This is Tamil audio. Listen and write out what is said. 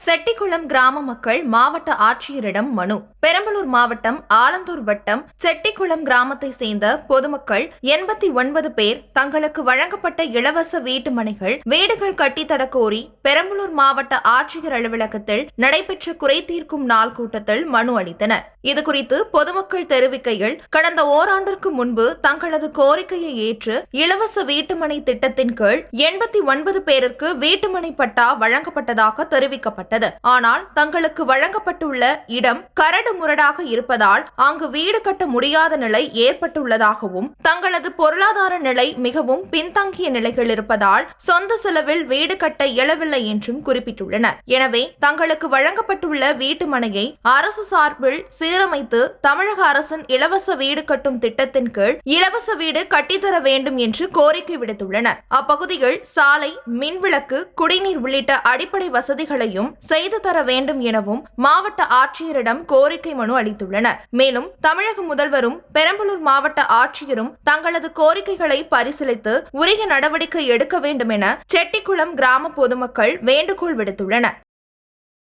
செட்டிக்குளம் கிராம மக்கள் மாவட்ட ஆட்சியரிடம் மனு. பெரம்பலூர் மாவட்டம் ஆலந்தூர் வட்டம் செட்டிக்குளம் கிராமத்தை சேர்ந்த பொதுமக்கள் 89 பேர் தங்களுக்கு வழங்கப்பட்ட இலவச வீட்டு மனைகள் வீடுகள் கட்டித்தர கோரி பெரம்பலூர் மாவட்ட ஆட்சியர் அலுவலகத்தில் நடைபெற்ற குறை தீர்க்கும் நாள் கூட்டத்தில் மனு அளித்தனர். இதுகுறித்து பொதுமக்கள் தெரிவிக்கையில், கடந்த ஓராண்டிற்கு முன்பு தங்களது கோரிக்கையை ஏற்று இலவச வீட்டுமனை திட்டத்தின் கீழ் 89 பேருக்கு வீட்டுமனை பட்டா வழங்கப்பட்டதாக தெரிவிக்கப்பட்டது. ஆனால் தங்களுக்கு வழங்கப்பட்டுள்ள இடம் கரடு முரடாக இருப்பதால் அங்கு வீடு கட்ட முடியாத நிலை ஏற்பட்டுள்ளதாகவும், தங்களது பொருளாதார நிலை மிகவும் பின்தங்கிய நிலையில் இருப்பதால் சொந்த செலவில் வீடு கட்ட இயலவில்லை என்றும் குறிப்பிட்டுள்ளனர். எனவே தங்களுக்கு வழங்கப்பட்டுள்ள வீட்டுமனையை அரசு சார்பில் சீரமைத்து தமிழக அரசின் இலவச வீடு கட்டும் திட்டத்தின் கீழ் இலவச வீடு கட்டித்தர வேண்டும் என்று கோரிக்கை விடுத்துள்ளனர். அப்பகுதியில் சாலை, மின்விளக்கு, குடிநீர் உள்ளிட்ட அடிப்படை வசதிகளையும் செய்து தர வேண்டும் எனவும் மாவட்ட ஆட்சியரிடம் கோரிக்கை மனு அளித்துள்ளனர். மேலும் தமிழக முதல்வரும் பெரம்பலூர் மாவட்ட ஆட்சியரும் தங்களது கோரிக்கைகளை பரிசீலித்து உரிய நடவடிக்கை எடுக்க வேண்டும் என செட்டிக்குளம் கிராம பொதுமக்கள் வேண்டுகோள் விடுத்துள்ளனர்.